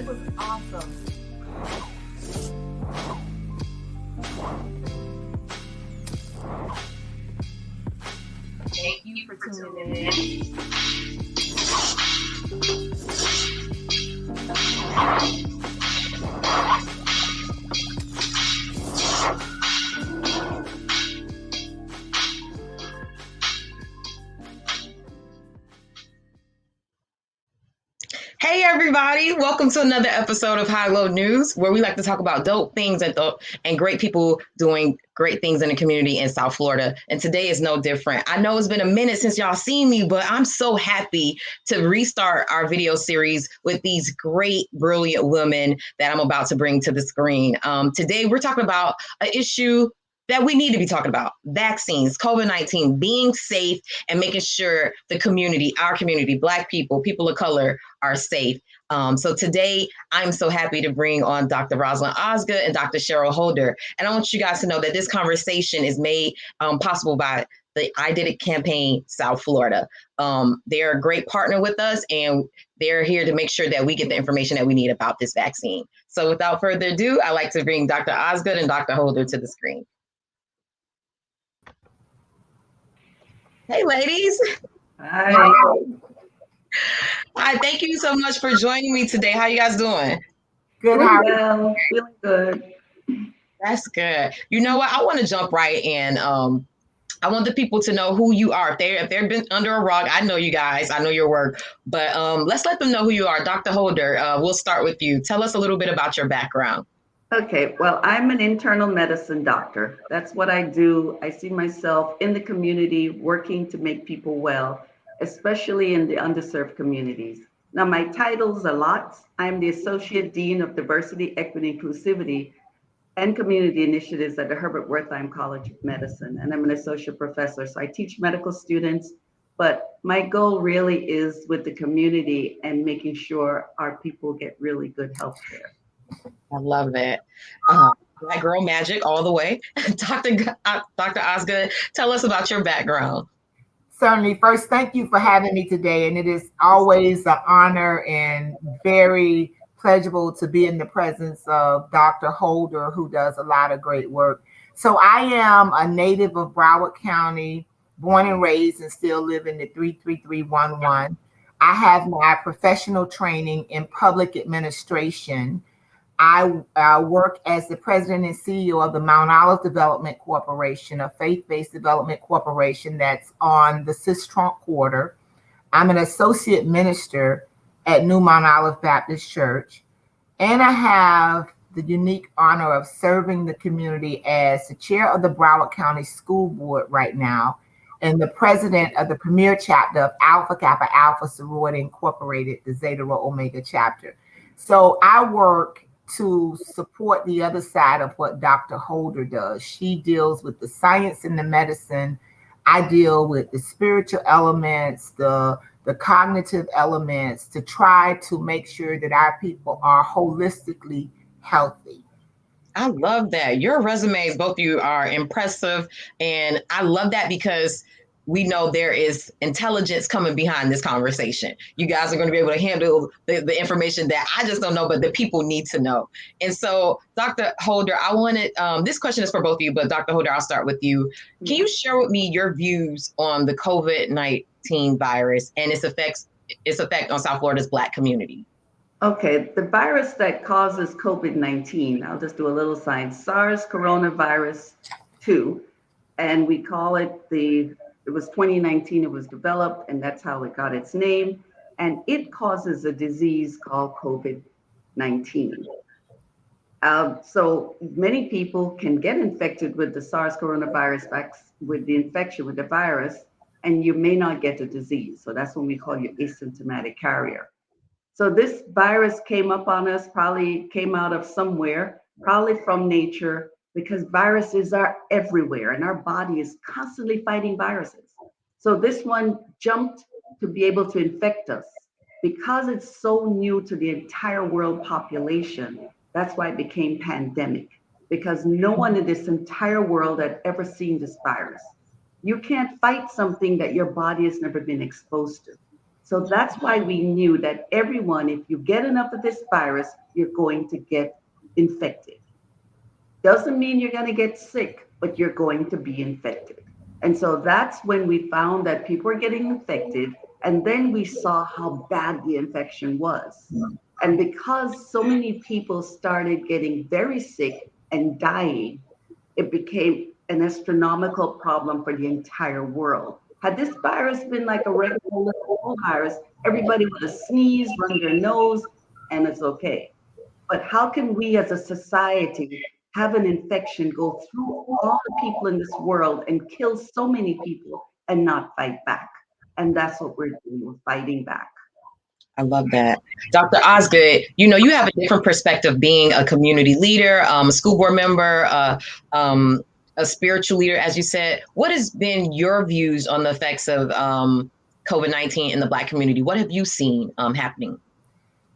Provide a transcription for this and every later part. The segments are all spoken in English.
It was awesome. Thank you for tuning in. Hey everybody, welcome to another episode of High Low News, where we like to talk about dope things and great people doing great things in the community in South Florida. And today is no different. I know it's been a minute since y'all seen me, but I'm so happy to restart our video series with these great, brilliant women that I'm about to bring to the screen. Today we're talking about an issue that we need to be talking about: vaccines, COVID-19, being safe and making sure the community, our community, Black people, people of color are safe. So today, I'm so happy to bring on Dr. Rosalind Osgood and Dr. Cheryl Holder. And I want you guys to know that this conversation is made possible by the I Did It campaign, South Florida. They're a great partner with us, and they're here to make sure that we get the information that we need about this vaccine. So without further ado, I'd like to bring Dr. Osgood and Dr. Holder to the screen. Hey, ladies. Hi. Hi, thank you so much for joining me today. How you guys doing? Good. Well, feeling good. That's good. You know what? I want to jump right in. I want the people to know who you are. If they've been under a rock, I know you guys. I know your work, but let's let them know who you are. Dr. Holder, we'll start with you. Tell us a little bit about your background. Okay, well, I'm an internal medicine doctor. That's what I do. I see myself in the community working to make people well, especially in the underserved communities. Now, my title's a lot. I'm the Associate Dean of Diversity, Equity, Inclusivity, and Community Initiatives at the Herbert Wertheim College of Medicine, and I'm an associate professor. So I teach medical students, but my goal really is with the community and making sure our people get really good health care. I love it. Black girl magic all the way. Dr. Osgood, tell us about your background. Certainly. First, thank you for having me today. And it is always an honor and very pleasurable to be in the presence of Dr. Holder, who does a lot of great work. So I am a native of Broward County, born and raised, and still live in the 33311. I have my professional training in public administration. I work as the president and CEO of the Mount Olive Development Corporation, a faith-based development corporation that's on the Sis-Trunk Quarter. I'm an associate minister at New Mount Olive Baptist Church, and I have the unique honor of serving the community as the chair of the Broward County School Board right now, and the president of the premier chapter of Alpha Kappa Alpha Sorority Incorporated, the Zeta Rho Omega chapter. So I work to support the other side of what Dr. Holder does. She deals with the science and the medicine. I deal with the spiritual elements, the cognitive elements, to try to make sure that our people are holistically healthy. I love that. Your resumes, both of you, are impressive. And I love that because we know there is intelligence coming behind this conversation. You guys are going to be able to handle the information that I just don't know, but the people need to know. And so, Dr. Holder, I wanted, this question is for both of you, but Dr. Holder, I'll start with you. Can you share with me your views on the COVID-19 virus and its effect on South Florida's Black community? Okay, the virus that causes COVID-19, I'll just do a little science, SARS coronavirus 2, and we call it it was 2019, it was developed, and that's how it got its name. And it causes a disease called COVID-19. So many people can get infected with the SARS coronavirus, with the infection with the virus, and you may not get the disease. So that's when we call you asymptomatic carrier. So this virus came up on us, probably came out of somewhere, probably from nature, because viruses are everywhere and our body is constantly fighting viruses. So this one jumped to be able to infect us. Because it's so new to the entire world population, that's why it became pandemic, because no one in this entire world had ever seen this virus. You can't fight something that your body has never been exposed to. So that's why we knew that everyone, if you get enough of this virus, you're going to get infected. Doesn't mean you're going to get sick, but you're going to be infected. And so that's when we found that people were getting infected. And then we saw how bad the infection was. And because so many people started getting very sick and dying, it became an astronomical problem for the entire world. Had this virus been like a regular little virus, everybody would have sneezed, run their nose, and it's okay. But how can we as a society have an infection go through all the people in this world and kill so many people and not fight back? And that's what we're doing, we're fighting back. I love that. Dr. Osgood, you have a different perspective being a community leader, a school board member, a spiritual leader, as you said. What has been your views on the effects of COVID-19 in the Black community? What have you seen happening?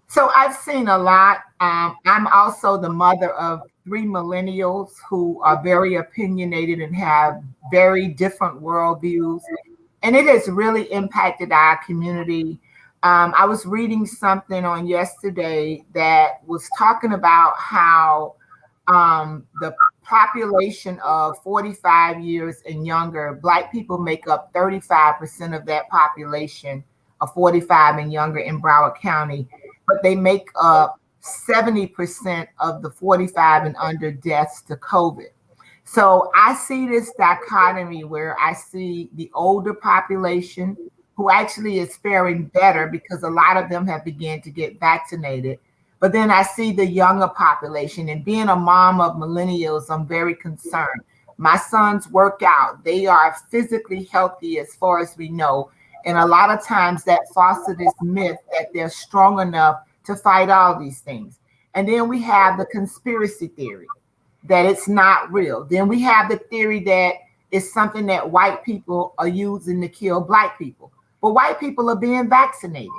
So I've seen a lot. I'm also the mother of 3 millennials who are very opinionated and have very different worldviews. And it has really impacted our community. I was reading something on yesterday that was talking about how the population of 45 years and younger, Black people make up 35% of that population of 45 and younger in Broward County, but they make up 70% of the 45 and under deaths to COVID. So I see this dichotomy where I see the older population who actually is faring better because a lot of them have begun to get vaccinated. But then I see the younger population, and being a mom of millennials, I'm very concerned. My sons work out. They are physically healthy as far as we know. And a lot of times that fosters this myth that they're strong enough to fight all these things. And then we have the conspiracy theory that it's not real. Then we have the theory that it's something that white people are using to kill Black people. But white people are being vaccinated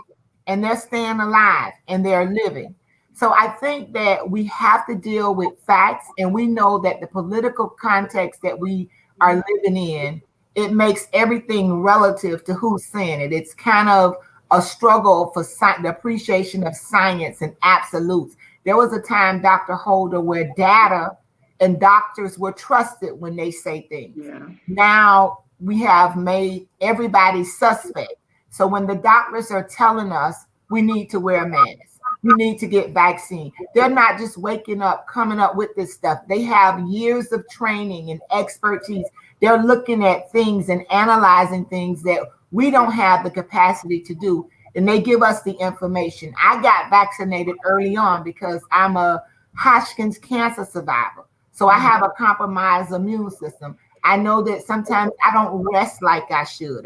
and they're staying alive and they're living. So I think that we have to deal with facts, and we know that the political context that we are living in, it makes everything relative to who's saying it. It's kind of a struggle for the appreciation of science and absolutes. There was a time, Dr. Holder, where data and doctors were trusted when they say things. Yeah. Now we have made everybody suspect. So when the doctors are telling us we need to wear masks, we need to get vaccine, they're not just waking up, coming up with this stuff. They have years of training and expertise. They're looking at things and analyzing things that we don't have the capacity to do. And they give us the information. I got vaccinated early on because I'm a Hodgkin's cancer survivor. So I have a compromised immune system. I know that sometimes I don't rest like I should.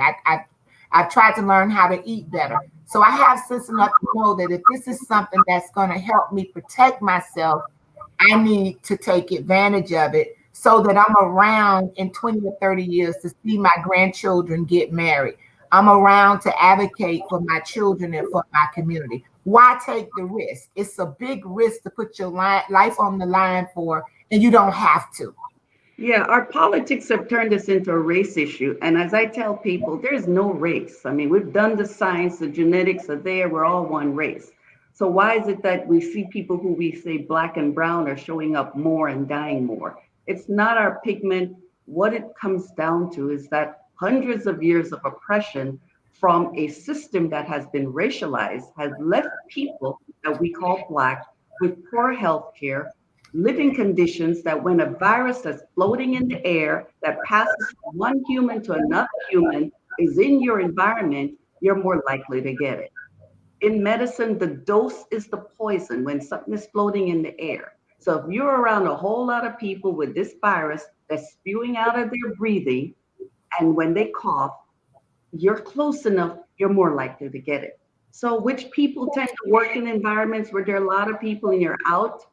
I've tried to learn how to eat better. So I have sense enough to know that if this is something that's going to help me protect myself, I need to take advantage of it so that I'm around in 20 or 30 years to see my grandchildren get married. I'm around to advocate for my children and for my community. Why take the risk? It's a big risk to put your life on the line for, and you don't have to. Yeah, our politics have turned this into a race issue. And as I tell people, there's no race. I mean, we've done the science, the genetics are there, we're all one race. So why is it that we see people who we say Black and brown are showing up more and dying more? It's not our pigment. What it comes down to is that hundreds of years of oppression from a system that has been racialized has left people that we call Black with poor health care, living conditions that when a virus that's floating in the air that passes from one human to another human is in your environment, you're more likely to get it. In medicine, the dose is the poison when something is floating in the air. So if you're around a whole lot of people with this virus that's spewing out of their breathing, and when they cough, you're close enough, you're more likely to get it. So which people tend to work in environments where there are a lot of people and you're out?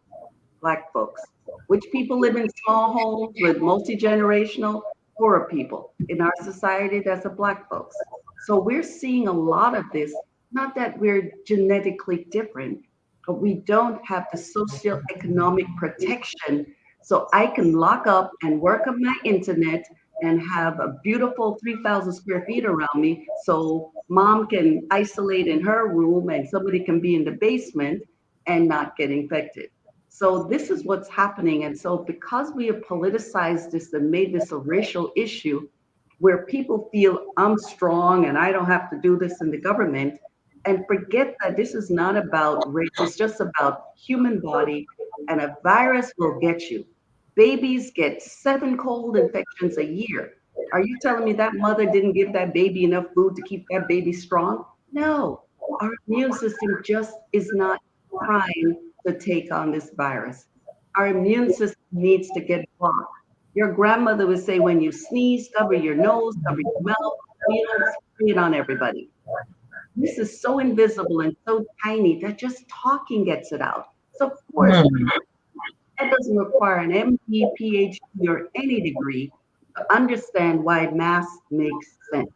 Black folks. Which people live in small homes with multi-generational? Poorer people. In our society, that's the Black folks. So we're seeing a lot of this, not that we're genetically different, but we don't have the socioeconomic protection. So I can lock up and work on my internet, and have a beautiful 3,000 square feet around me. So mom can isolate in her room and somebody can be in the basement and not get infected. So this is what's happening. And so because we have politicized this and made this a racial issue where people feel I'm strong and I don't have to do this in the government, and forget that this is not about race, it's just about human body, and a virus will get you. Babies get 7 cold infections a year. Are you telling me that mother didn't give that baby enough food to keep that baby strong? No, our immune system just is not primed to take on this virus. Our immune system needs to get blocked. Your grandmother would say, when you sneeze, cover your nose, cover your mouth, you don't spray it on everybody. This is so invisible and so tiny that just talking gets it out. So of course, that doesn't require an MD, PhD, or any degree to understand why masks makes sense.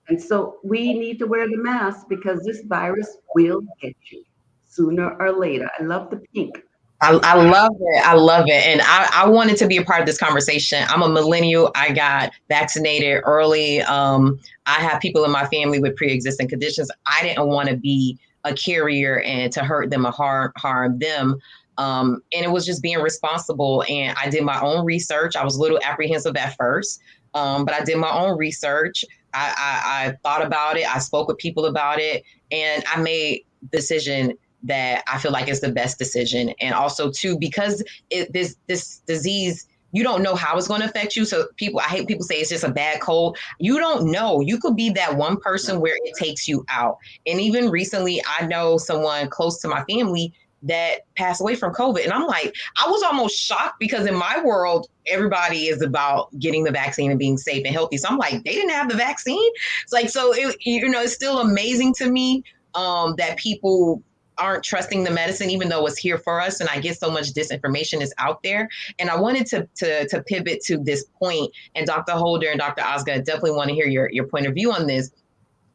And so we need to wear the mask because this virus will get you sooner or later. I love the pink. I love it. I love it. And I wanted to be a part of this conversation. I'm a millennial. I got vaccinated early. I have people in my family with pre-existing conditions. I didn't want to be a carrier and to hurt them or harm them. And it was just being responsible. And I did my own research. I was a little apprehensive at first, but I did my own research. I thought about it. I spoke with people about it, and I made the decision that I feel like is the best decision. And also too, because this disease, you don't know how it's going to affect you. So I hate people say it's just a bad cold. You don't know. You could be that one person where it takes you out. And even recently, I know someone close to my family that passed away from COVID. And I'm like, I was almost shocked because in my world, everybody is about getting the vaccine and being safe and healthy. So I'm like, they didn't have the vaccine. It's like, so it's still amazing to me that people aren't trusting the medicine, even though it's here for us. And I get so much disinformation is out there. And I wanted to pivot to this point. And Dr. Holder and Dr. Osgood, I definitely want to hear your point of view on this.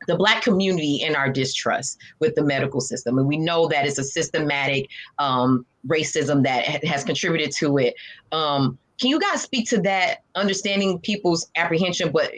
The Black community and our distrust with the medical system. And we know that it's a systematic racism that has contributed to it. Can you guys speak to that, understanding people's apprehension, but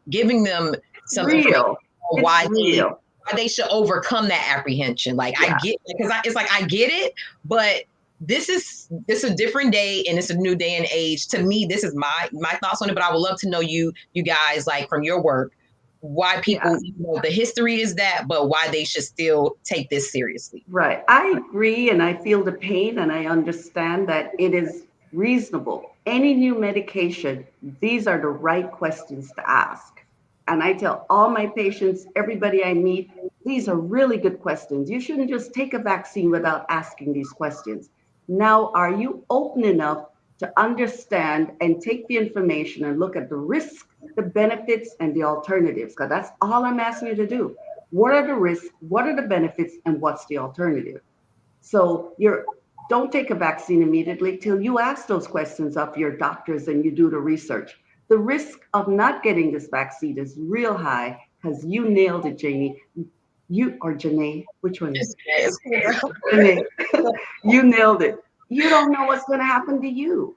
giving them some Real. why Real. they should overcome that apprehension? Like, yeah. I get, because it's like, I get it, but this is a different day and it's a new day and age. To me, this is my thoughts on it, but I would love to know you guys, like from your work, why people, the history is that, but why they should still take this seriously. Right. I agree. And I feel the pain and I understand that it is reasonable. Any new medication, these are the right questions to ask. And I tell all my patients, everybody I meet, these are really good questions. You shouldn't just take a vaccine without asking these questions. Now, are you open enough to understand and take the information and look at the risks, the benefits, and the alternatives? Because that's all I'm asking you to do. What are the risks? What are the benefits? And what's the alternative? So don't take a vaccine immediately till you ask those questions of your doctors and you do the research. The risk of not getting this vaccine is real high because you nailed it, Jamie. You or Janae, which one is it? Janae, you nailed it. You don't know what's going to happen to you.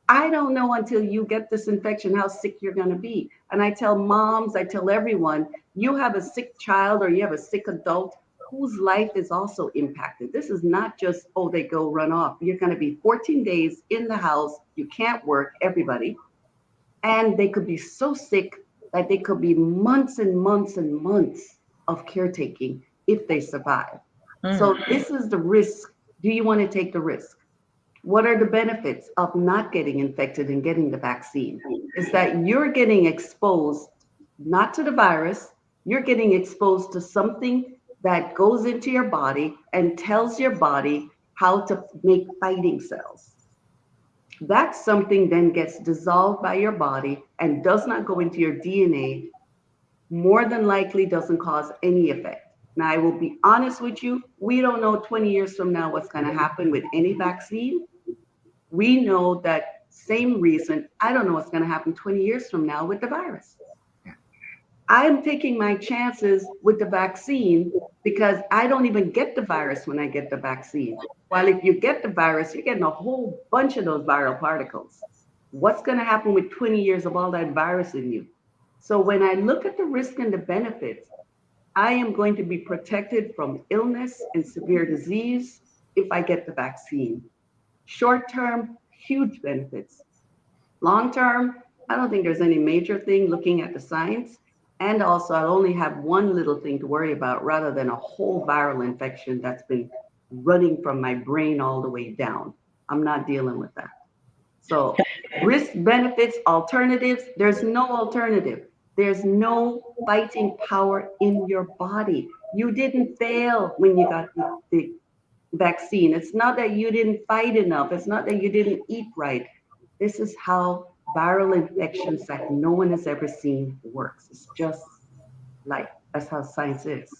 I don't know until you get this infection how sick you're going to be. And I tell moms, I tell everyone, you have a sick child or you have a sick adult whose life is also impacted. This is not just, oh, they go run off. You're going to be 14 days in the house. You can't work, everybody. And they could be so sick that they could be months and months and months of caretaking if they survive. So this is the risk. Do you want to take the risk? What are the benefits of not getting infected and getting the vaccine? Is that you're getting exposed not to the virus, you're getting exposed to something that goes into your body and tells your body how to make fighting cells. That something then gets dissolved by your body and does not go into your DNA, more than likely doesn't cause any effect. Now, I will be honest with you, we don't know 20 years from now what's going to happen with any vaccine. We know that same reason, I don't know what's going to happen 20 years from now with the virus. I'm taking my chances with the vaccine because I don't even get the virus when I get the vaccine. While if you get the virus, you're getting a whole bunch of those viral particles. What's going to happen with 20 years of all that virus in you? So when I look at the risk and the benefits, I am going to be protected from illness and severe disease if I get the vaccine. Short term, huge benefits. Long term, I don't think there's any major thing looking at the science. And also, I'll only have one little thing to worry about rather than a whole viral infection that's been running from my brain all the way down. I'm not dealing with that. So, risk, benefits, alternatives, there's no alternative. There's no fighting power in your body. You didn't fail when you got the vaccine. It's not that you didn't fight enough. It's not that you didn't eat right. This is how viral infections that no one has ever seen works. It's just like, that's how science is.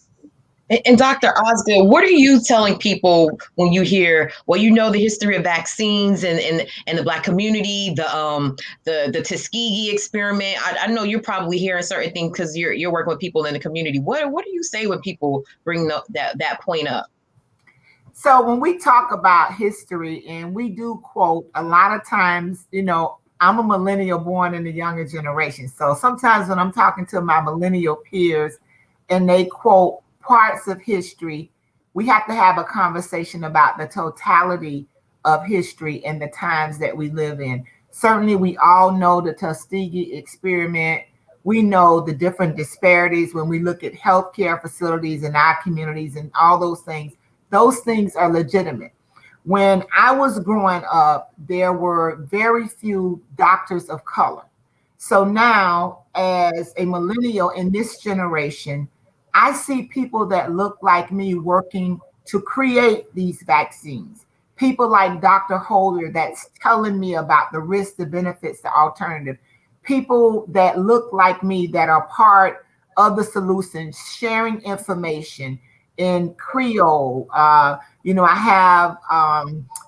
And Dr. Osgood, what are you telling people when you hear, well, you know, the history of vaccines and the Black community, the Tuskegee experiment? I know you're probably hearing certain things because you're working with people in the community. What do you say when people bring that point up? So when we talk about history, and we do quote a lot of times, you know, I'm a millennial born in the younger generation. So sometimes when I'm talking to my millennial peers and they quote parts of history, we have to have a conversation about the totality of history and the times that we live in. Certainly, we all know the Tuskegee experiment. We know the different disparities when we look at healthcare facilities in our communities and all those things. Those things are legitimate. When I was growing up, there were very few doctors of color. So now, as a millennial in this generation, I see people that look like me working to create these vaccines. People like Dr. Holder that's telling me about the risks, the benefits, the alternative. People that look like me that are part of the solution, sharing information in Creole. You know, I have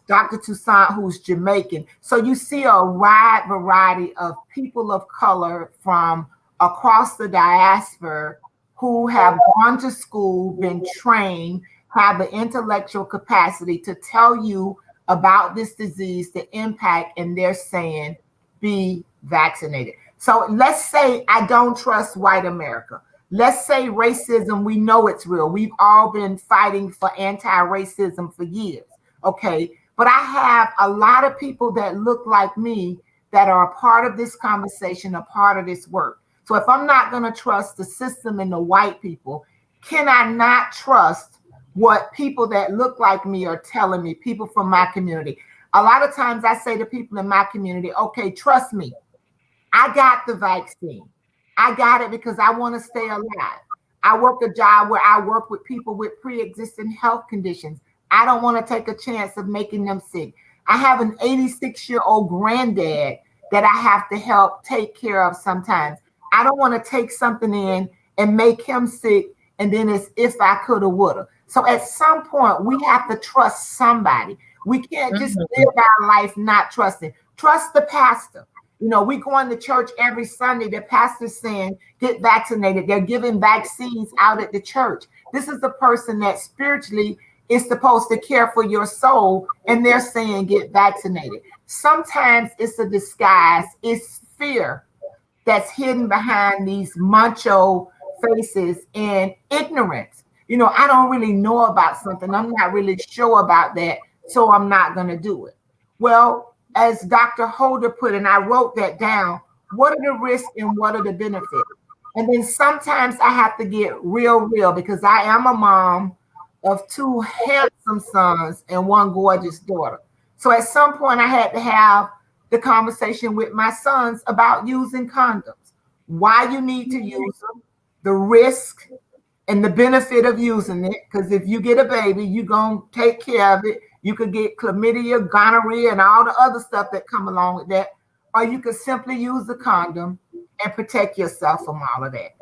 Dr. Toussaint, who's Jamaican. So you see a wide variety of people of color from across the diaspora who have gone to school, been trained, have the intellectual capacity to tell you about this disease, the impact, and they're saying, be vaccinated. So let's say I don't trust white America. Let's say racism, we know it's real. We've all been fighting for anti-racism for years, okay? But I have a lot of people that look like me that are a part of this conversation, a part of this work. So if I'm not gonna trust the system and the white people, can I not trust what people that look like me are telling me, people from my community? A lot of times I say to people in my community, okay, trust me, I got the vaccine. I got it because I want to stay alive. I work a job where I work with people with pre-existing health conditions. I don't want to take a chance of making them sick. I have an 86-year-old granddad that I have to help take care of sometimes. I don't want to take something in and make him sick, and then it's if I coulda, woulda. So at some point, we have to trust somebody. We can't just live our life not trusting. Trust the pastor. You know, we going to church every Sunday. The pastor's saying, get vaccinated. They're giving vaccines out at the church. This is the person that spiritually is supposed to care for your soul, and they're saying, get vaccinated. Sometimes it's a disguise. It's fear that's hidden behind these macho faces and ignorance. You know, I don't really know about something. I'm not really sure about that, so I'm not going to do it. Well, as Dr. Holder put, and I wrote that down, what are the risks and what are the benefits? And then sometimes I have to get real because I am a mom of two handsome sons and one gorgeous daughter. So at some point I had to have the conversation with my sons about using condoms, why you need to use them, the risk and the benefit of using it. Because if you get a baby, you're going to take care of it. You could get chlamydia, gonorrhea, and all the other stuff that come along with that. Or you could simply use the condom and protect yourself from all of that.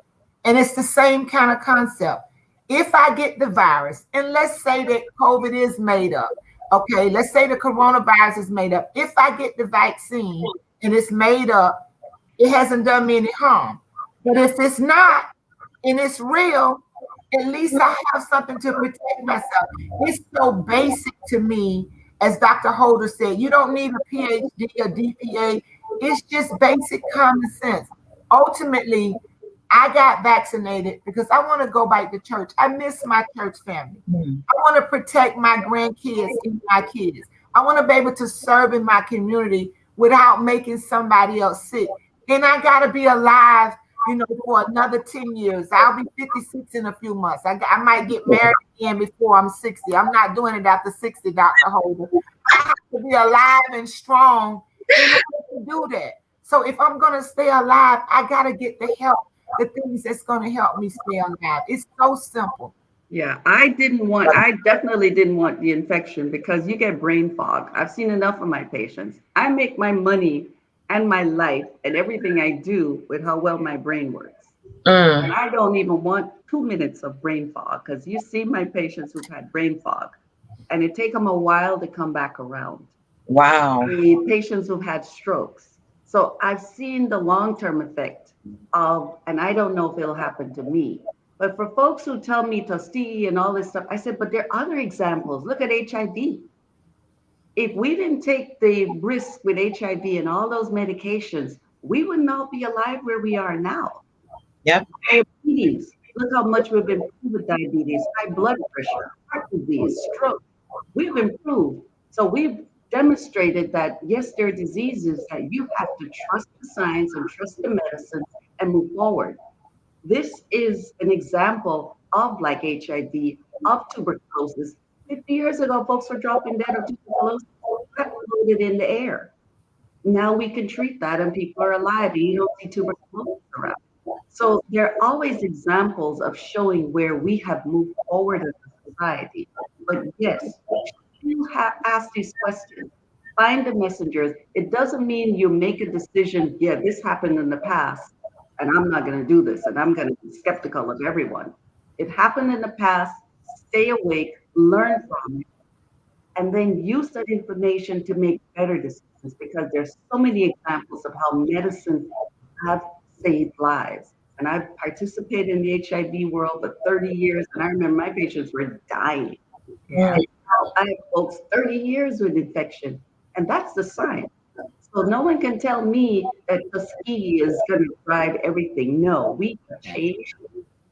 And it's the same kind of concept. If I get the virus, and let's say that COVID is made up, okay, let's say the coronavirus is made up. If I get the vaccine and it's made up, it hasn't done me any harm. But if it's not, and it's real, at least I have something to protect myself. It's so basic to me, as Dr. Holder said, you don't need a PhD or DPA. It's just basic common sense. Ultimately, I got vaccinated because I want to go back to church. I miss my church family. I want to protect my grandkids and my kids. I want to be able to serve in my community without making somebody else sick. And I got to be alive, for another 10 years. I'll be 56 in a few months. I might get married again before I'm 60. I'm not doing it after 60, Dr. Holder. I have to be alive and strong in order to do that. So if I'm going to stay alive, I got to get the help, the things that's going to help me stay alive. It's so simple. Yeah, I definitely didn't want the infection because you get brain fog. I've seen enough of my patients. I make my money and my life and everything I do with how well my brain works. And I don't even want 2 minutes of brain fog because you see my patients who've had brain fog and it takes them a while to come back around. Wow. The patients who've had strokes. So I've seen the long-term effect of, and I don't know if it'll happen to me, but for folks who tell me Tuskegee and all this stuff, I said, but there are other examples. Look at HIV. If we didn't take the risk with HIV and all those medications, we would not be alive where we are now. Yep. Diabetes. Look how much we've improved with diabetes, high blood pressure, heart disease, stroke. We've improved. So we've demonstrated that, yes, there are diseases that you have to trust the science and trust the medicine and move forward. This is an example of like HIV, of tuberculosis. 50 years ago, folks were dropping dead of tuberculosis. That floated in the air. Now we can treat that and people are alive and you don't see tuberculosis around. So there are always examples of showing where we have moved forward as a society. But yes, you have asked these questions. Find the messengers. It doesn't mean you make a decision, yeah, this happened in the past, and I'm not going to do this, and I'm going to be skeptical of everyone. It happened in the past, stay awake, learn from it, and then use that information to make better decisions because there's so many examples of how medicine have saved lives. And I've participated in the HIV world for 30 years, and I remember my patients were dying. Yeah. And now I have folks 30 years with infection, and that's the science. So no one can tell me that Tuskegee is going to drive everything. No, we can change,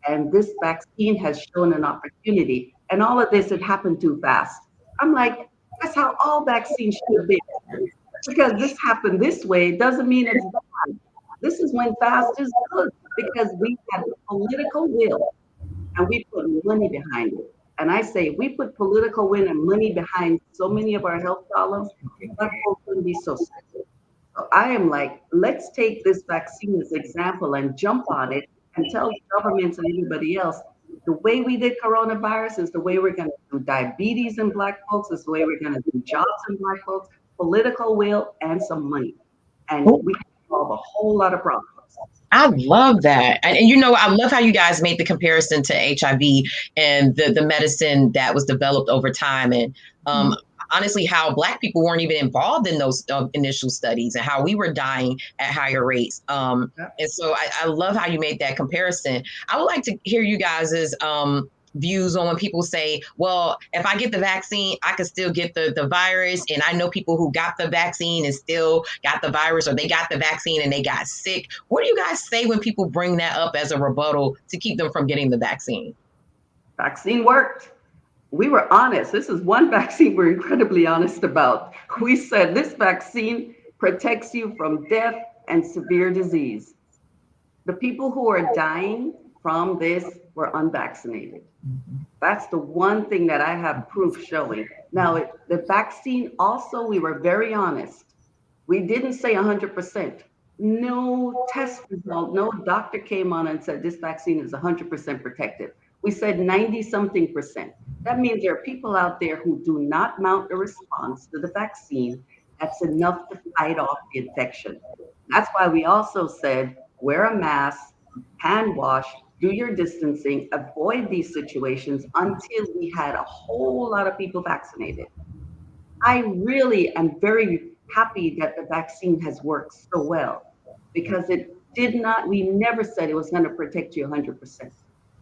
and this vaccine has shown an opportunity. And all of this had happened too fast. I'm like, that's how all vaccines should have been. Because this happened this way doesn't mean it's bad. This is when fast is good because we had political will and we put money behind it. And I say, if we put political will and money behind so many of our health problems, Black folks wouldn't be so sick. So I am like, let's take this vaccine as example and jump on it and tell governments and everybody else, the way we did coronavirus is the way we're going to do diabetes in Black folks, is the way we're going to do jobs in Black folks, political will and some money. And we can solve a whole lot of problems. I love that. And I love how you guys made the comparison to HIV and the medicine that was developed over time. And honestly, how Black people weren't even involved in those initial studies and how we were dying at higher rates. And so I love how you made that comparison. I would like to hear you guys' views on when people say, well, if I get the vaccine, I could still get the virus. And I know people who got the vaccine and still got the virus, or they got the vaccine and they got sick. What do you guys say when people bring that up as a rebuttal to keep them from getting the vaccine? Vaccine worked. We were honest. This is one vaccine we're incredibly honest about. We said this vaccine protects you from death and severe disease. The people who are dying from this were unvaccinated. That's the one thing that I have proof showing. Now, the vaccine also, we were very honest. We didn't say 100%. No test result, no doctor came on and said this vaccine is 100% protective. We said 90-something percent. That means there are people out there who do not mount a response to the vaccine that's enough to fight off the infection. That's why we also said wear a mask, hand wash, do your distancing, avoid these situations until we had a whole lot of people vaccinated. I really am very happy that the vaccine has worked so well because we never said it was going to protect you 100%.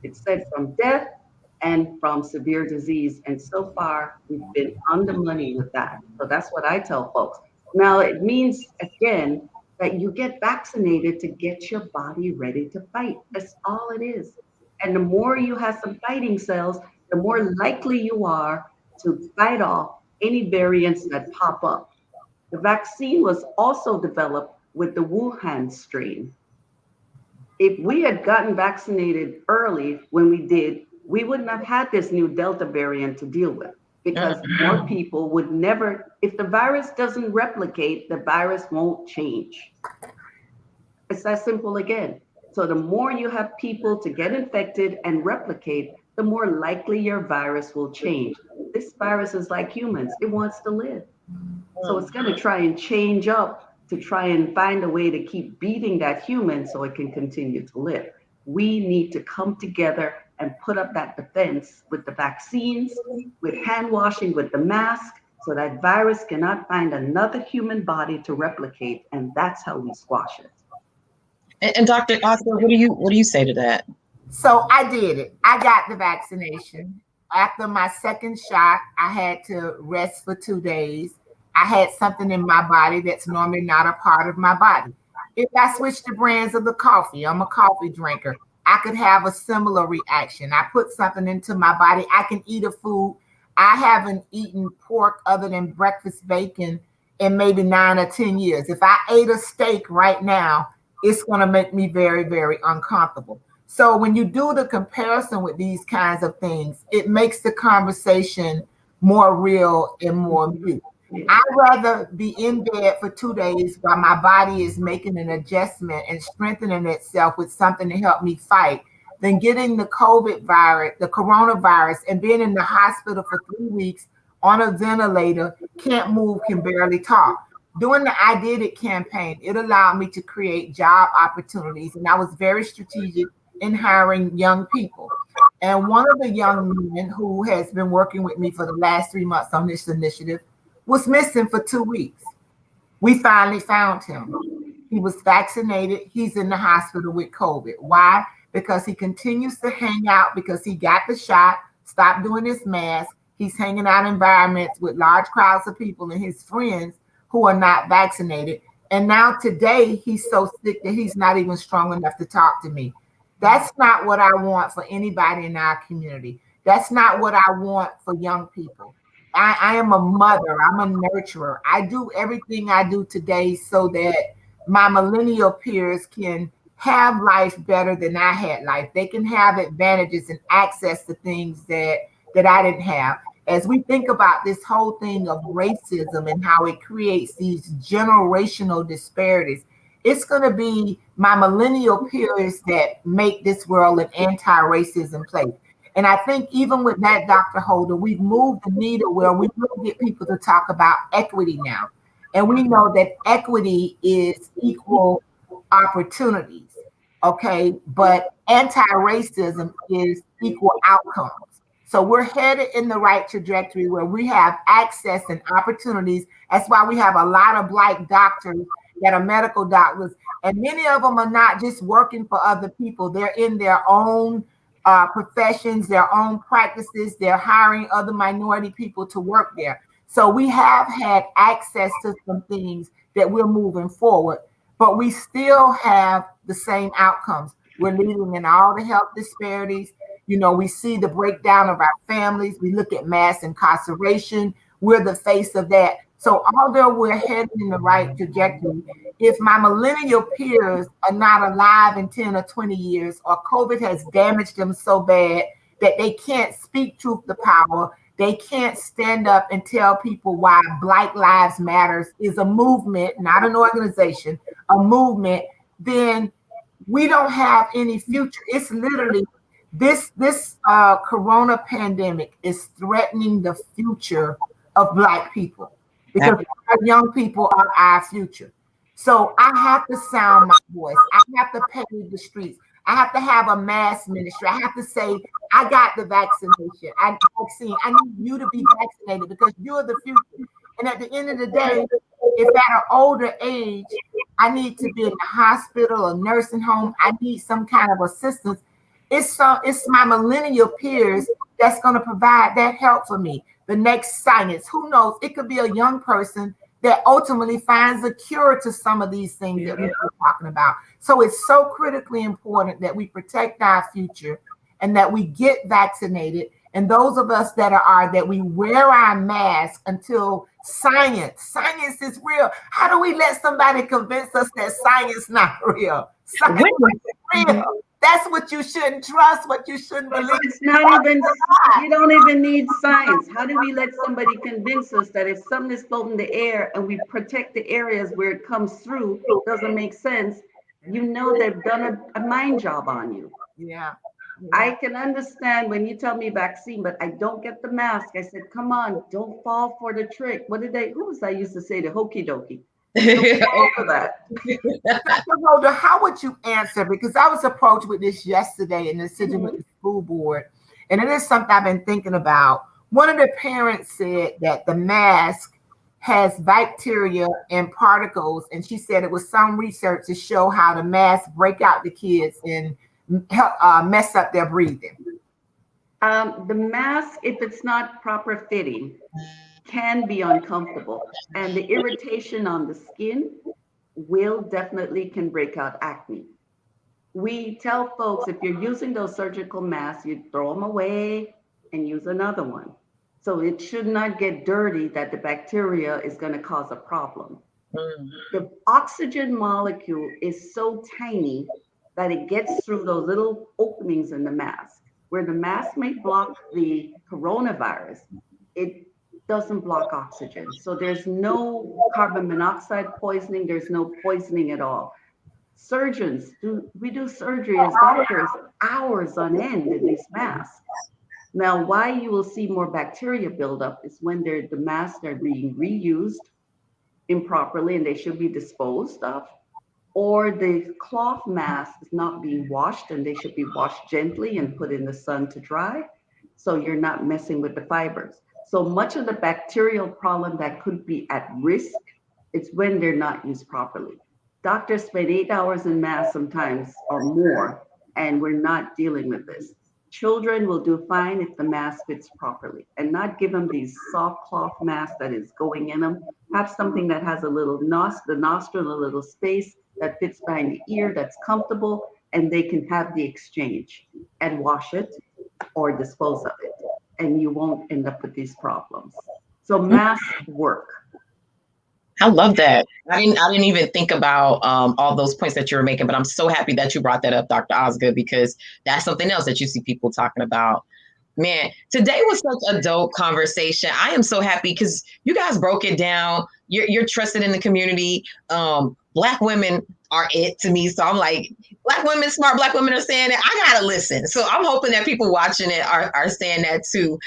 It said from death and from severe disease. And so far, we've been on the money with that. So that's what I tell folks. Now, it means, again, that you get vaccinated to get your body ready to fight. That's all it is. And the more you have some fighting cells, the more likely you are to fight off any variants that pop up. The vaccine was also developed with the Wuhan strain. If we had gotten vaccinated early when we did, we wouldn't have had this new Delta variant to deal with because more people would never, if the virus doesn't replicate, the virus won't change. It's that simple again. So the more you have people to get infected and replicate, the more likely your virus will change. This virus is like humans, it wants to live. So it's going to try and change up to try and find a way to keep beating that human so it can continue to live. We need to come together and put up that defense with the vaccines, with hand washing, with the mask, so that virus cannot find another human body to replicate. And that's how we squash it. And Dr. Osgood, what do you say to that? So I did it. I got the vaccination. After my second shot, I had to rest for 2 days. I had something in my body that's normally not a part of my body. If I switch the brands of the coffee, I'm a coffee drinker, I could have a similar reaction. I put something into my body. I can eat a food. I haven't eaten pork other than breakfast bacon in maybe 9 or 10 years. If I ate a steak right now, it's going to make me very, very uncomfortable. So when you do the comparison with these kinds of things, it makes the conversation more real and more mute. I'd rather be in bed for 2 days while my body is making an adjustment and strengthening itself with something to help me fight than getting the COVID virus, the coronavirus, and being in the hospital for 3 weeks on a ventilator, can't move, can barely talk. Doing the I Did It campaign, it allowed me to create job opportunities, and I was very strategic in hiring young people. And one of the young men who has been working with me for the last 3 months on this initiative was missing for 2 weeks. We finally found him. He was vaccinated. He's in the hospital with COVID. Why? Because he continues to hang out because he got the shot, stopped doing his mask. He's hanging out in environments with large crowds of people and his friends who are not vaccinated. And now today, he's so sick that he's not even strong enough to talk to me. That's not what I want for anybody in our community. That's not what I want for young people. I am a mother. I'm a nurturer. I do everything I do today so that my millennial peers can have life better than I had life. They can have advantages and access to things that I didn't have. As we think about this whole thing of racism and how it creates these generational disparities, it's going to be my millennial peers that make this world an anti-racism place. And I think even with that, Dr. Holder, we've moved the needle where we will get people to talk about equity now. And we know that equity is equal opportunities, okay? But anti-racism is equal outcomes. So we're headed in the right trajectory where we have access and opportunities. That's why we have a lot of Black doctors that are medical doctors. And many of them are not just working for other people. They're in their own professions, their own practices. They're hiring other minority people to work there. So we have had access to some things that we're moving forward, but we still have the same outcomes. We're leading in all the health disparities. You know, we see the breakdown of our families. We look at mass incarceration. We're the face of that. So although we're heading in the right trajectory, if my millennial peers are not alive in 10 or 20 years, or COVID has damaged them so bad that they can't speak truth to power, they can't stand up and tell people why Black Lives Matters is a movement, not an organization, a movement, then we don't have any future. It's literally this corona pandemic is threatening the future of Black people because our young people are our future. So I have to sound my voice. I have to pave the streets. I have to have a mass ministry. I have to say, I got the vaccination. I need you to be vaccinated because you're the future. And at the end of the day, if at an older age, I need to be in a hospital, a nursing home, I need some kind of assistance. It's my millennial peers that's going to provide that help for me. The next science, who knows? It could be a young person that ultimately finds a cure to some of these things that we've been talking about. So it's so critically important that we protect our future and that we get vaccinated. And those of us that that we wear our mask until science is real. How do we let somebody convince us that science not real? Science is real. That's what you shouldn't trust, what you shouldn't believe. It's not even, you don't even need science. How do we let somebody convince us that if something is floating in the air and we protect the areas where it comes through, doesn't make sense? You know they've done a mind job on you. Yeah. I can understand when you tell me vaccine, but I don't get the mask. I said, come on, don't fall for the trick. Who was I used to say, the hokey dokey? Don't fall for that. Dr. Holder, how would you answer? Because I was approached with this yesterday in the decision with the school board, and it is something I've been thinking about. One of the parents said that the mask has bacteria and particles, and she said it was some research to show how the mask break out the kids and help mess up their breathing. The mask, if it's not proper fitting, can be uncomfortable, and the irritation on the skin can break out acne. We tell folks, if you're using those surgical masks, you throw them away and use another one. So it should not get dirty that the bacteria is going to cause a problem. The oxygen molecule is so tiny that it gets through those little openings in the mask. Where the mask may block the coronavirus, it doesn't block oxygen. So there's no carbon monoxide poisoning, there's no poisoning at all. Surgeons, we do surgery as doctors hours on end in these masks. Now, why you will see more bacteria buildup is when the masks are being reused improperly and they should be disposed of, or the cloth mask is not being washed and they should be washed gently and put in the sun to dry, so you're not messing with the fibers. So much of the bacterial problem that could be at risk, it's when they're not used properly. Doctors spend 8 hours in masks sometimes or more, and we're not dealing with this. Children will do fine if the mask fits properly, and not give them these soft cloth masks that is going in them. Have something that has a little the nostril, a little space that fits behind the ear, that's comfortable, and they can have the exchange and wash it or dispose of it, and you won't end up with these problems. So masks work. I love that. I didn't even think about all those points that you were making, but I'm so happy that you brought that up, Dr. Osgood, because that's something else that you see people talking about. Man, today was such a dope conversation. I am so happy because you guys broke it down. You're trusted in the community. Black women are it to me. So I'm like, Black women, smart Black women are saying it. I gotta listen. So I'm hoping that people watching it are saying that too.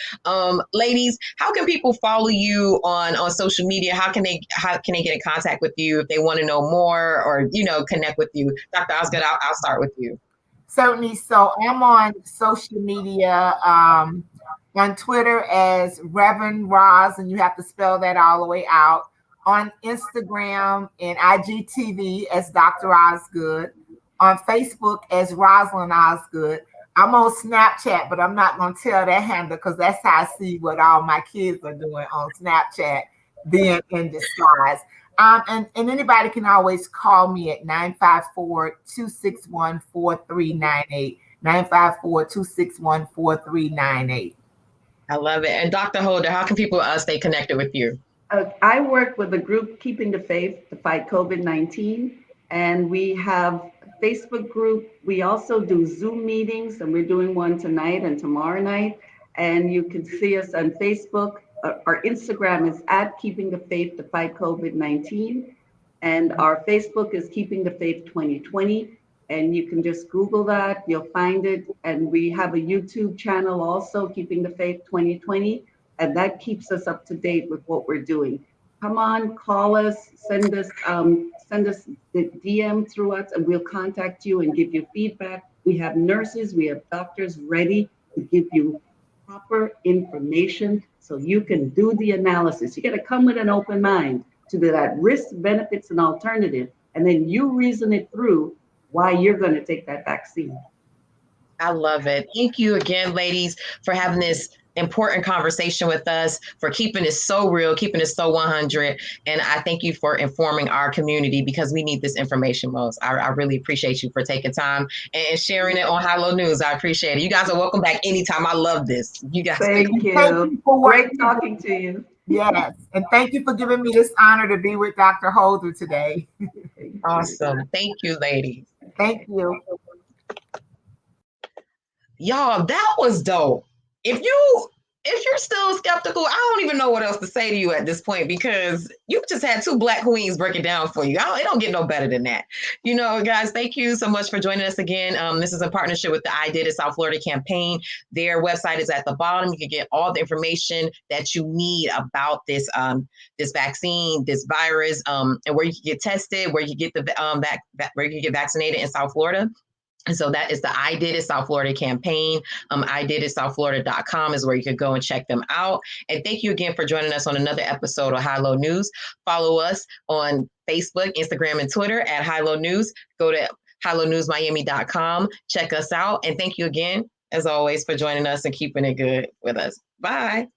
Ladies, how can people follow you on social media? How can they get in contact with you if they want to know more or connect with you? Dr. Osgood, I'll start with you. Certainly. So I'm on social media, on Twitter as Reverend Roz, and you have to spell that all the way out. On Instagram and IGTV as Dr. Osgood. On Facebook as Rosalind Osgood. I'm on Snapchat, but I'm not going to tell that handle because that's how I see what all my kids are doing on Snapchat, being in disguise. And anybody can always call me at 954-261-4398. 954-261-4398. I love it. And Dr. Holder, how can people stay connected with you? I work with a group, Keeping the Faith, to fight COVID-19. And we have a Facebook group. We also do Zoom meetings, and we're doing one tonight and tomorrow night. And you can see us on Facebook. Our Instagram is at Keeping the Faith to fight COVID-19. And our Facebook is Keeping the Faith 2020. And you can just Google that, you'll find it. And we have a YouTube channel also, Keeping the Faith 2020. And that keeps us up to date with what we're doing. Come on, call us, send us the DM through us, and we'll contact you and give you feedback. We have nurses, we have doctors ready to give you proper information so you can do the analysis. You got to come with an open mind to that risk, benefits, and alternative, and then you reason it through why you're going to take that vaccine. I love it. Thank you again, ladies, for having this important conversation with us, for keeping it so real, keeping it so 100. And I thank you for informing our community because we need this information most. I really appreciate you for taking time and sharing it on High Low News. I appreciate it. You guys are welcome back anytime. I love this. You guys. Thank you. Thank you for Great talking to you. Yes, and thank you for giving me this honor to be with Dr. Holder today. Awesome. Thank you, ladies. Thank you. Y'all, that was dope. If you're still skeptical, I don't even know what else to say to you at this point because you just had two Black queens break it down for you. It don't get no better than that. You know, guys, thank you so much for joining us again. This is a partnership with the I Did It South Florida campaign. Their website is at the bottom. You can get all the information that you need about this this vaccine, this virus, and where you can get tested, where you get where you can get vaccinated in South Florida. And so that is the I Did It South Florida campaign. IDIDITSFL.com is where you could go and check them out. And thank you again for joining us on another episode of High Low News. Follow us on Facebook, Instagram, and Twitter at High Low News. Go to highlowNewsMiami.com. Check us out. And thank you again, as always, for joining us and keeping it good with us. Bye.